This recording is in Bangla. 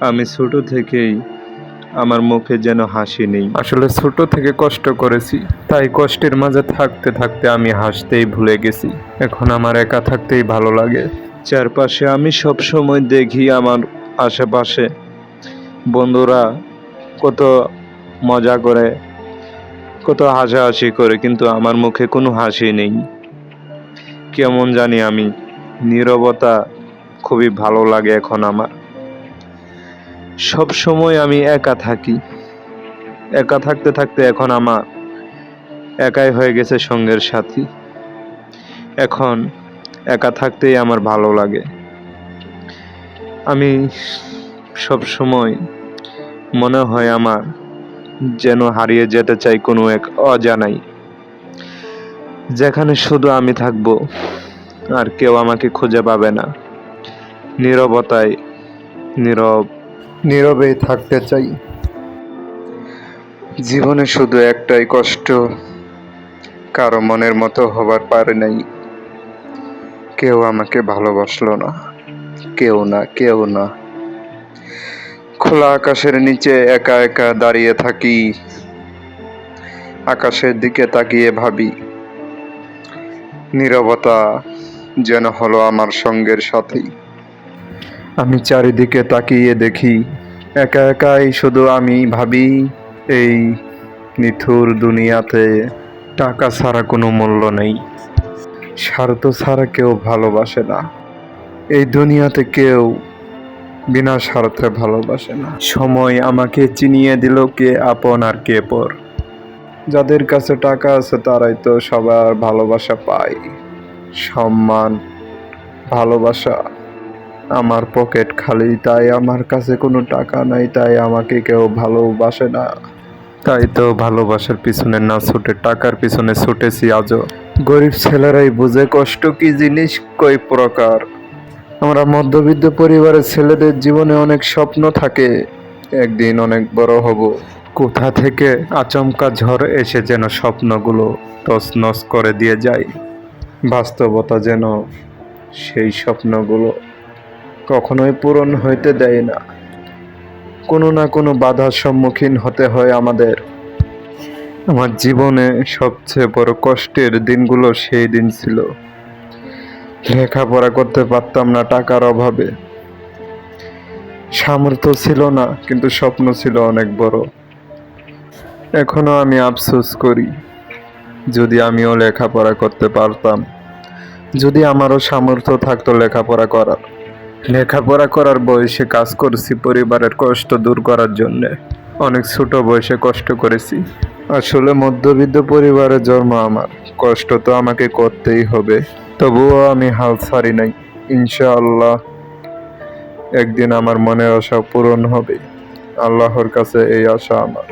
আমি ছোট থেকেই আমার মুখে যেন হাসি নেই। আসলে ছোট থেকে কষ্ট করেছি, তাই কষ্টের মাঝে থাকতে থাকতে আমি হাসতেই ভুলে গেছি। এখন আমার একা থাকতেই ভালো লাগে। চারপাশে আমি সব সময় দেখি আমার আশেপাশে বন্ধুরা কত মজা করে, কত হাসাহাসি করে, কিন্তু আমার মুখে কোনো হাসি নেই। কেমন জানি আমি নীরবতা খুবই ভালো লাগে এখন আমার। সব সময় আমি একা থাকি, একা থাকতে থাকতে এখন আমার একাই হয়ে গেছে সঙ্গের সাথী। এখন একা থাকতেই আমার ভালো লাগে। আমি সব সময় মনে হয় আমার যেন হারিয়ে যেতে চাই কোনো এক অজানাই, যেখানে শুধু আমি থাকবো আর কেউ আমাকে খুঁজে পাবে না। নীরবতায় নীরবেই থাকতে চাই। জীবনে শুধু একটাই কষ্ট, কারো মনের মতো হবার পারে নাই। কেউ আমাকে ভালোবাসলো না, কেউ না। খোলা আকাশের নিচে একা একা দাঁড়িয়ে থাকি, আকাশের দিকে তাকিয়ে ভাবি নীরবতা যেন হলো আমার সঙ্গের সাথী। আমি চারিদিকে তাকিয়ে দেখি, একা একাই শুধু আমি ভাবি, এই নিথুর দুনিয়াতে টাকা ছাড়া কোনো মূল্য নেই, স্বার্থ ছাড়া কেউ ভালোবাসে না। এই দুনিয়াতে কেউ বিনা স্বার্থে ভালোবাসে না। সময় আমাকে চিনিয়ে দিল কে আপন আর কে পর। যাদের কাছে টাকা আছে তারাই তো সবার ভালোবাসা পায়, সম্মান, ভালোবাসা। আমার পকেট খালি, তাই আমার কাছে কোনো টাকা নাই, তাই আমাকে কেউ ভালোবাসে না। তাই তো ভালোবাসার পিছনে না ছুটে টাকার পিছনে ছুটেছি আজও। গরিব ছেলেরাই বুঝে কষ্ট কি জিনিস, কই প্রকার। আমরা মধ্যবিত্ত পরিবারের ছেলেদের জীবনে অনেক স্বপ্ন থাকে, একদিন অনেক বড় হব। কোথা থেকে আচমকা ঝড় এসে যেন স্বপ্নগুলো তছনছ করে দিয়ে যায়। বাস্তবতা যেন সেই স্বপ্নগুলো কখনোই পূরণ হইতে দেয় না। কোনো না কোনো বাধার সম্মুখীন হতে হয় আমাদের। আমার জীবনে সবচেয়ে বড় কষ্টের দিনগুলো সেই দিন ছিল, লেখাপড়া করতে পারতাম না টাকার অভাবে। সামর্থ্য ছিল না, কিন্তু স্বপ্ন ছিল অনেক বড়। এখনো আমি আফসোস করি, যদি আমিও লেখাপড়া করতে পারতাম, যদি আমারও সামর্থ্য থাকতো লেখাপড়া করার। লেখাপড়া করার বয়সে কাজ করছি পরিবারের কষ্ট দূর করার জন্য। অনেক ছোট বয়সে কষ্ট করেছি। আসলে মধ্যবিত্ত পরিবারে জন্ম আমার, কষ্ট তো আমাকে করতেই হবে। তবুও আমি হাল ছাড়ি নাই। ইনশাআল্লাহ একদিন আমার মনের আশা পূরণ হবে। আল্লাহর কাছে এই আশা আমার।